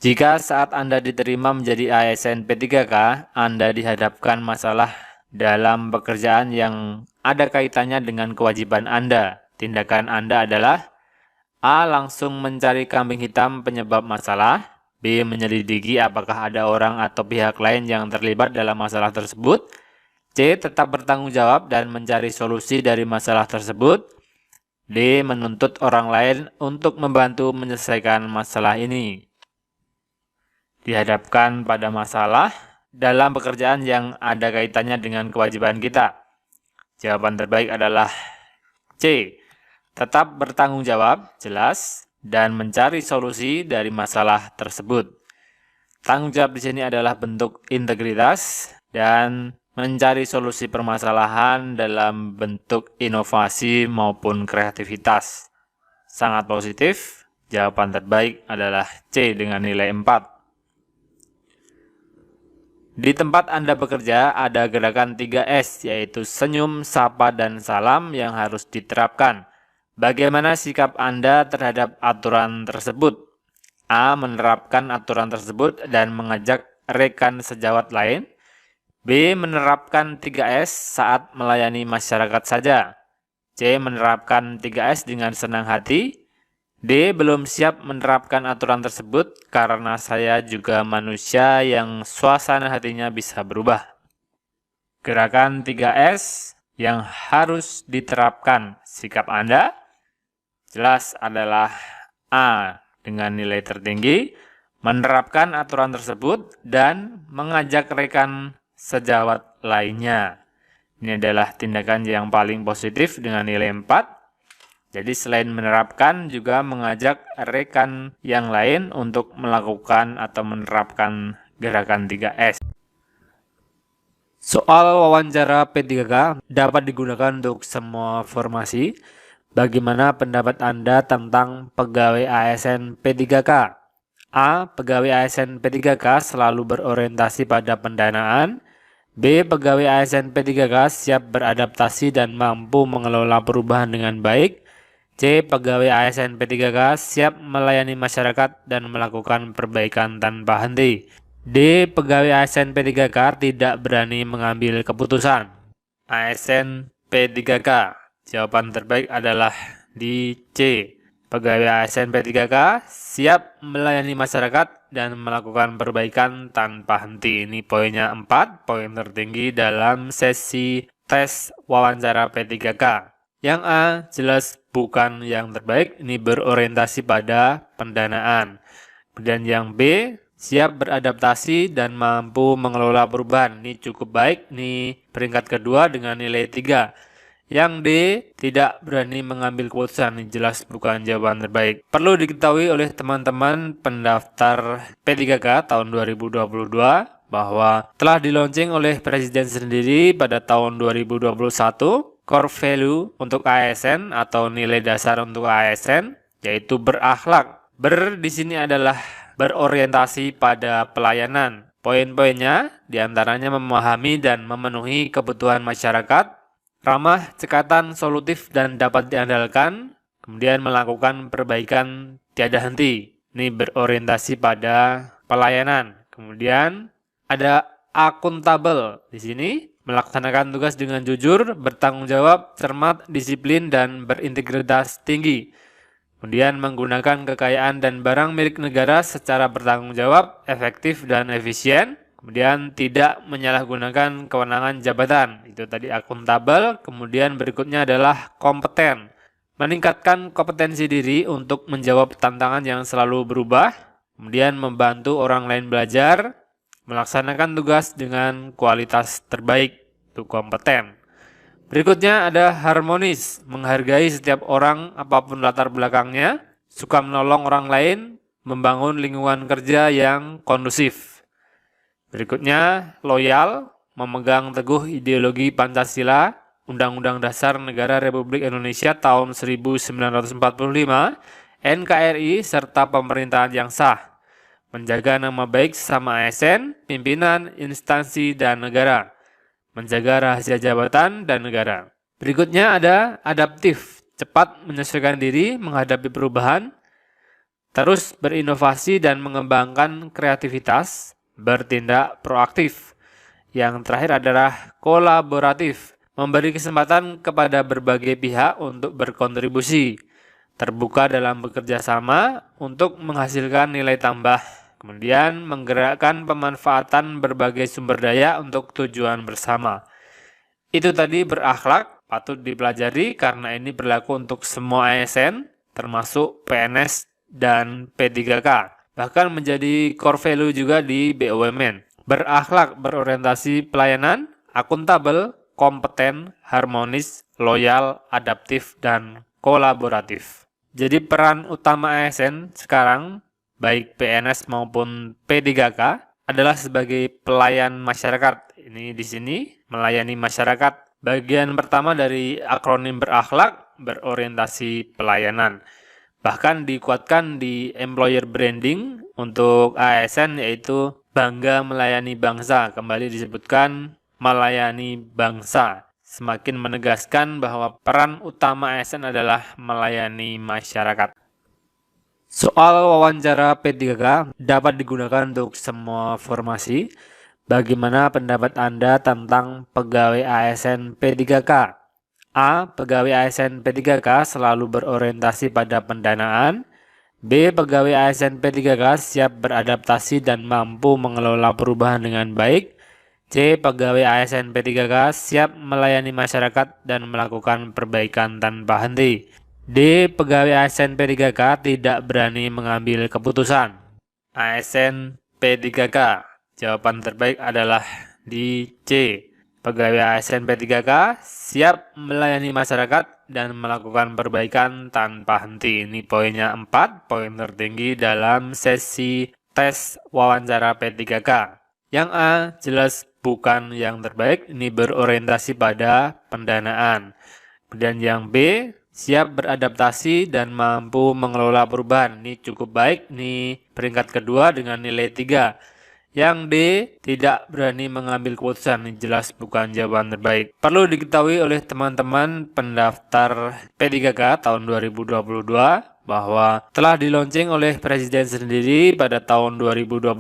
Jika saat Anda diterima menjadi ASN P3K, Anda dihadapkan masalah dalam pekerjaan yang ada kaitannya dengan kewajiban Anda. Tindakan Anda adalah A. Langsung mencari kambing hitam penyebab masalah. B. Menyelidiki apakah ada orang atau pihak lain yang terlibat dalam masalah tersebut. C. Tetap bertanggung jawab dan mencari solusi dari masalah tersebut. D. Menuntut orang lain untuk membantu menyelesaikan masalah ini. Dihadapkan pada masalah dalam pekerjaan yang ada kaitannya dengan kewajiban kita. Jawaban terbaik adalah C. Tetap bertanggung jawab, jelas, dan mencari solusi dari masalah tersebut. Tanggung jawab di sini adalah bentuk integritas dan mencari solusi permasalahan dalam bentuk inovasi maupun kreativitas. Sangat positif, jawaban terbaik adalah C dengan nilai 4. Di tempat Anda bekerja ada gerakan 3S, yaitu senyum, sapa, dan salam yang harus diterapkan. Bagaimana sikap Anda terhadap aturan tersebut? A. Menerapkan aturan tersebut dan mengajak rekan sejawat lain. B. Menerapkan 3S saat melayani masyarakat saja. C. Menerapkan 3S dengan senang hati. D. Belum siap menerapkan aturan tersebut karena saya juga manusia yang suasana hatinya bisa berubah. Gerakan 3S yang harus diterapkan. Sikap Anda jelas adalah A dengan nilai tertinggi, menerapkan aturan tersebut dan mengajak rekan sejawat lainnya. Ini adalah tindakan yang paling positif dengan nilai 4. Jadi selain menerapkan juga mengajak rekan yang lain untuk melakukan atau menerapkan gerakan 3S. Soal wawancara P3K dapat digunakan untuk semua formasi. Bagaimana pendapat Anda tentang pegawai ASN P3K? A. Pegawai ASN P3K selalu berorientasi pada pendanaan. B. Pegawai ASN P3K siap beradaptasi dan mampu mengelola perubahan dengan baik. C. Pegawai ASN P3K siap melayani masyarakat dan melakukan perbaikan tanpa henti. D. Pegawai ASN P3K tidak berani mengambil keputusan. ASN P3K. Jawaban terbaik adalah di C. Pegawai ASN P3K siap melayani masyarakat dan melakukan perbaikan tanpa henti. Ini poinnya 4, poin tertinggi dalam sesi tes wawancara P3K. Yang A jelas bukan yang terbaik, ini berorientasi pada pendanaan. Kemudian yang B, siap beradaptasi dan mampu mengelola perubahan. Ini cukup baik, ini peringkat kedua dengan nilai 3. Yang D, tidak berani mengambil keputusan, ini jelas bukan jawaban terbaik. Perlu diketahui oleh teman-teman pendaftar P3K tahun 2022 bahwa telah dilaunching oleh Presiden sendiri pada tahun 2021. Core value untuk ASN atau nilai dasar untuk ASN yaitu berakhlak. Di sini adalah berorientasi pada pelayanan. Poin-poinnya diantaranya memahami dan memenuhi kebutuhan masyarakat, ramah, cekatan, solutif, dan dapat diandalkan, kemudian melakukan perbaikan tiada henti. Ini berorientasi pada pelayanan. Kemudian ada akuntabel di sini. Melaksanakan tugas dengan jujur, bertanggung jawab, cermat, disiplin, dan berintegritas tinggi. Kemudian menggunakan kekayaan dan barang milik negara secara bertanggung jawab, efektif, dan efisien. Kemudian tidak menyalahgunakan kewenangan jabatan. Itu tadi akuntabel. Kemudian berikutnya adalah kompeten. Meningkatkan kompetensi diri untuk menjawab tantangan yang selalu berubah. Kemudian membantu orang lain belajar. Melaksanakan tugas dengan kualitas terbaik, itu kompeten. Berikutnya ada harmonis, menghargai setiap orang apapun latar belakangnya, suka menolong orang lain, membangun lingkungan kerja yang kondusif. Berikutnya loyal, memegang teguh ideologi Pancasila, Undang-Undang Dasar Negara Republik Indonesia tahun 1945, NKRI, serta pemerintahan yang sah. Menjaga nama baik sesama ASN, pimpinan, instansi, dan negara. Menjaga rahasia jabatan dan negara. Berikutnya ada adaptif, cepat menyesuaikan diri menghadapi perubahan. Terus berinovasi dan mengembangkan kreativitas, bertindak proaktif. Yang terakhir adalah kolaboratif, memberi kesempatan kepada berbagai pihak untuk berkontribusi, terbuka dalam bekerja sama untuk menghasilkan nilai tambah, kemudian menggerakkan pemanfaatan berbagai sumber daya untuk tujuan bersama. Itu tadi berakhlak, patut dipelajari karena ini berlaku untuk semua ASN, termasuk PNS dan P3K. Bahkan menjadi core value juga di BUMN. Berakhlak, berorientasi pelayanan, akuntabel, kompeten, harmonis, loyal, adaptif, dan kolaboratif. Jadi peran utama ASN sekarang, baik PNS maupun P3K, adalah sebagai pelayan masyarakat. Ini di sini melayani masyarakat. Bagian pertama dari akronim berakhlak, berorientasi pelayanan. Bahkan dikuatkan di employer branding untuk ASN, yaitu bangga melayani bangsa. Kembali disebutkan melayani bangsa. Semakin menegaskan bahwa peran utama ASN adalah melayani masyarakat. Soal wawancara P3K dapat digunakan untuk semua formasi. Bagaimana pendapat Anda tentang pegawai ASN P3K? A. Pegawai ASN P3K selalu berorientasi pada pendanaan. B. Pegawai ASN P3K siap beradaptasi dan mampu mengelola perubahan dengan baik. C. Pegawai ASN P3K siap melayani masyarakat dan melakukan perbaikan tanpa henti. D. Pegawai ASN P3K tidak berani mengambil keputusan. ASN P3K. Jawaban terbaik adalah di C. Pegawai ASN P3K siap melayani masyarakat dan melakukan perbaikan tanpa henti. Ini poinnya 4, poin tertinggi dalam sesi tes wawancara P3K. Yang A jelas bukan yang terbaik, ini berorientasi pada pendanaan. Kemudian yang B, siap beradaptasi dan mampu mengelola perubahan. Ini cukup baik, ini peringkat kedua dengan nilai 3. Yang D, tidak berani mengambil keputusan. Ini jelas bukan jawaban terbaik. Perlu diketahui oleh teman-teman pendaftar P3K tahun 2022 bahwa telah dilaunching oleh Presiden sendiri pada tahun 2021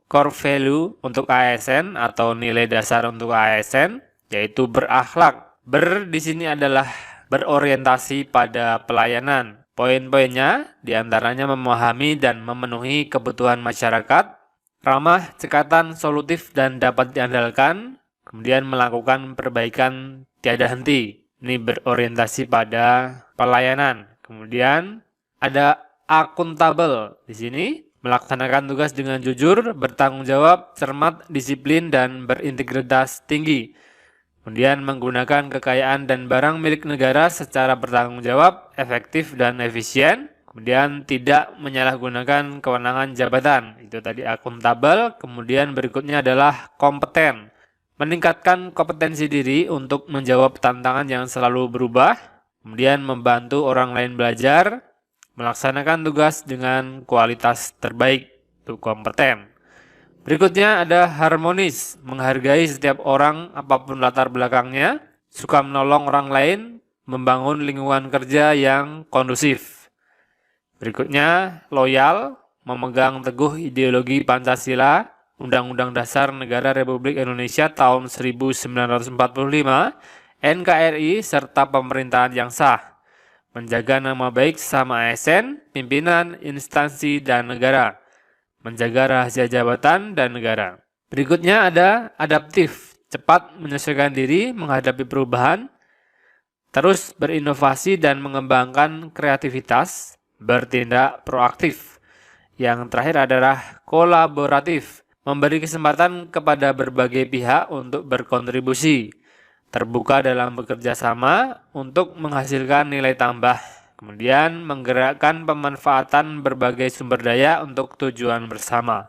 core value untuk ASN atau nilai dasar untuk ASN, yaitu berakhlak. Di sini adalah berorientasi pada pelayanan. Poin-poinnya diantaranya memahami dan memenuhi kebutuhan masyarakat, ramah, cekatan, solutif, dan dapat diandalkan, kemudian melakukan perbaikan tiada henti. Ini berorientasi pada pelayanan. Kemudian ada akuntabel di sini, melaksanakan tugas dengan jujur, bertanggung jawab, cermat, disiplin, dan berintegritas tinggi. Kemudian menggunakan kekayaan dan barang milik negara secara bertanggung jawab, efektif, dan efisien. Kemudian tidak menyalahgunakan kewenangan jabatan. Itu tadi akuntabel. Kemudian berikutnya adalah kompeten. Meningkatkan kompetensi diri untuk menjawab tantangan yang selalu berubah. Kemudian membantu orang lain belajar. Melaksanakan tugas dengan kualitas terbaik. Itu kompeten. Berikutnya ada harmonis. Menghargai setiap orang apapun latar belakangnya. Suka menolong orang lain. Membangun lingkungan kerja yang kondusif. Berikutnya, loyal, memegang teguh ideologi Pancasila, Undang-Undang Dasar Negara Republik Indonesia tahun 1945, NKRI, serta pemerintahan yang sah. Menjaga nama baik sesama ASN, pimpinan, instansi, dan negara. Menjaga rahasia jabatan dan negara. Berikutnya ada adaptif, cepat menyesuaikan diri menghadapi perubahan, terus berinovasi dan mengembangkan kreativitas, bertindak proaktif. Yang terakhir adalah kolaboratif, memberi kesempatan kepada berbagai pihak untuk berkontribusi, terbuka dalam bekerja sama untuk menghasilkan nilai tambah, kemudian menggerakkan pemanfaatan berbagai sumber daya untuk tujuan bersama.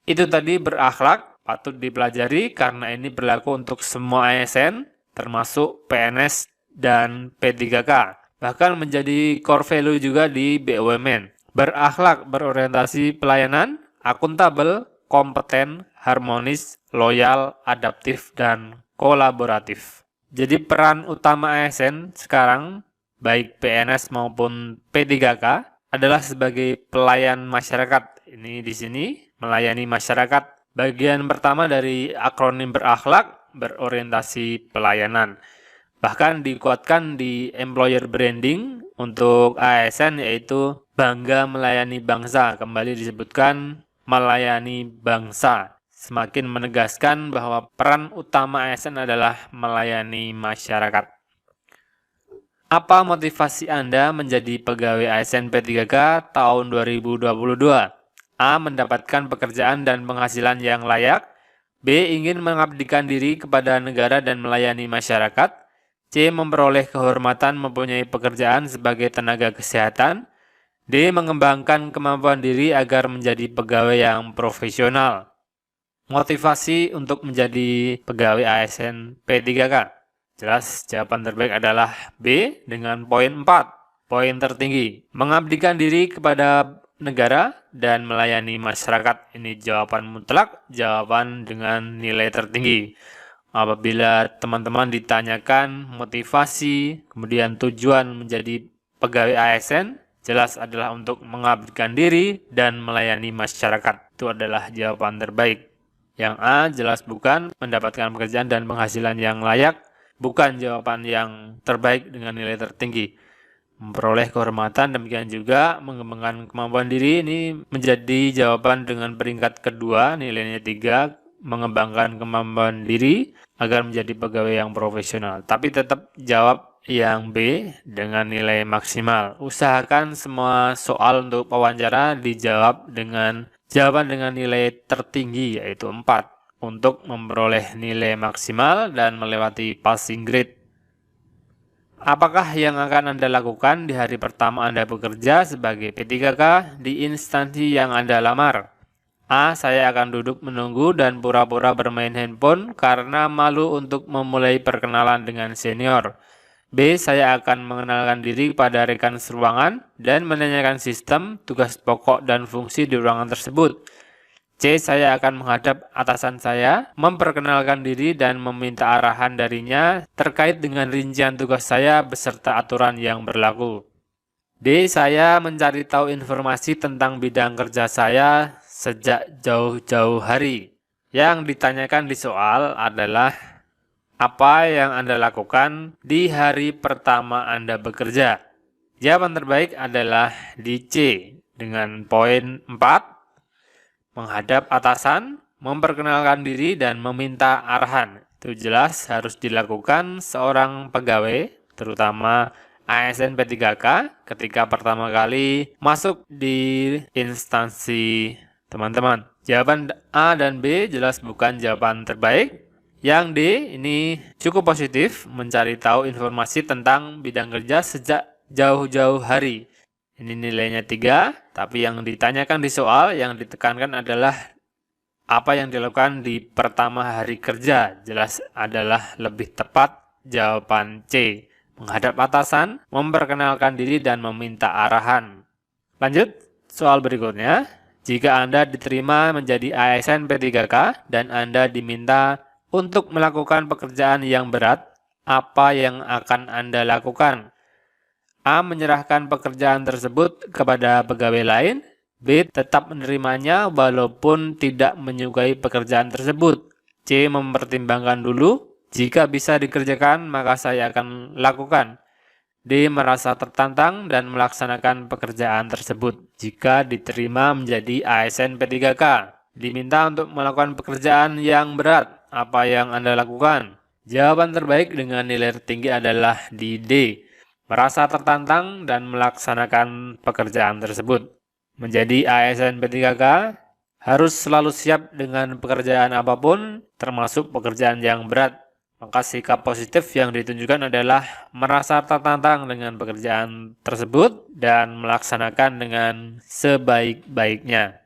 Itu tadi berakhlak, patut dipelajari karena ini berlaku untuk semua ASN, termasuk PNS dan P3K. Bahkan menjadi core value juga di BUMN. Berakhlak, berorientasi pelayanan, akuntabel, kompeten, harmonis, loyal, adaptif, dan kolaboratif. Jadi peran utama ASN sekarang, baik PNS maupun P3K, adalah sebagai pelayan masyarakat. Ini di sini melayani masyarakat. Bagian pertama dari akronim berakhlak, berorientasi pelayanan. Bahkan dikuatkan di employer branding untuk ASN, yaitu bangga melayani bangsa. Kembali disebutkan melayani bangsa. Semakin menegaskan bahwa peran utama ASN adalah melayani masyarakat. Apa motivasi Anda menjadi pegawai ASN P3K tahun 2022? A. Mendapatkan pekerjaan dan penghasilan yang layak. B. Ingin mengabdikan diri kepada negara dan melayani masyarakat. C. Memperoleh kehormatan mempunyai pekerjaan sebagai tenaga kesehatan. D. Mengembangkan kemampuan diri agar menjadi pegawai yang profesional. Motivasi untuk menjadi pegawai ASN P3K. Jelas jawaban terbaik adalah B dengan poin 4. Poin tertinggi, mengabdikan diri kepada negara dan melayani masyarakat. Ini jawaban mutlak, jawaban dengan nilai tertinggi. Apabila teman-teman ditanyakan motivasi, kemudian tujuan menjadi pegawai ASN, jelas adalah untuk mengabdikan diri dan melayani masyarakat. Itu adalah jawaban terbaik. Yang A jelas bukan, mendapatkan pekerjaan dan penghasilan yang layak. Bukan jawaban yang terbaik dengan nilai tertinggi. Memperoleh kehormatan, demikian juga mengembangkan kemampuan diri, ini menjadi jawaban dengan peringkat kedua, nilainya 3, mengembangkan kemampuan diri agar menjadi pegawai yang profesional. Tapi tetap jawab yang B dengan nilai maksimal. Usahakan semua soal untuk wawancara dijawab dengan jawaban dengan nilai tertinggi, yaitu 4. Untuk memperoleh nilai maksimal dan melewati passing grade. Apakah yang akan Anda lakukan di hari pertama Anda bekerja sebagai P3K di instansi yang Anda lamar? A. Saya akan duduk menunggu dan pura-pura bermain handphone karena malu untuk memulai perkenalan dengan senior. B. Saya akan mengenalkan diri pada rekan seruangan dan menanyakan sistem, tugas pokok, dan fungsi di ruangan tersebut. C. Saya akan menghadap atasan saya, memperkenalkan diri dan meminta arahan darinya terkait dengan rincian tugas saya beserta aturan yang berlaku. D. Saya mencari tahu informasi tentang bidang kerja saya sejak jauh-jauh hari. Yang ditanyakan di soal adalah apa yang Anda lakukan di hari pertama Anda bekerja. Jawaban terbaik adalah di C dengan poin 4. Menghadap atasan, memperkenalkan diri, dan meminta arahan. Itu jelas harus dilakukan seorang pegawai, terutama ASN P3K, ketika pertama kali masuk di instansi teman-teman. Jawaban A dan B jelas bukan jawaban terbaik. Yang D ini cukup positif, mencari tahu informasi tentang bidang kerja sejak jauh-jauh hari. Ini nilainya 3, tapi yang ditanyakan di soal, yang ditekankan adalah apa yang dilakukan di pertama hari kerja. Jelas adalah lebih tepat jawaban C. Menghadap atasan, memperkenalkan diri, dan meminta arahan. Lanjut, soal berikutnya. Jika Anda diterima menjadi ASN P3K dan Anda diminta untuk melakukan pekerjaan yang berat, apa yang akan Anda lakukan? A. Menyerahkan pekerjaan tersebut kepada pegawai lain. B. Tetap menerimanya walaupun tidak menyukai pekerjaan tersebut. C. Mempertimbangkan dulu. Jika bisa dikerjakan, maka saya akan lakukan. D. Merasa tertantang dan melaksanakan pekerjaan tersebut. Jika diterima menjadi ASN P3K, diminta untuk melakukan pekerjaan yang berat, apa yang Anda lakukan? Jawaban terbaik dengan nilai tertinggi adalah di D. Merasa tertantang dan melaksanakan pekerjaan tersebut. Menjadi ASN P3K harus selalu siap dengan pekerjaan apapun, termasuk pekerjaan yang berat. Maka sikap positif yang ditunjukkan adalah merasa tertantang dengan pekerjaan tersebut dan melaksanakan dengan sebaik-baiknya.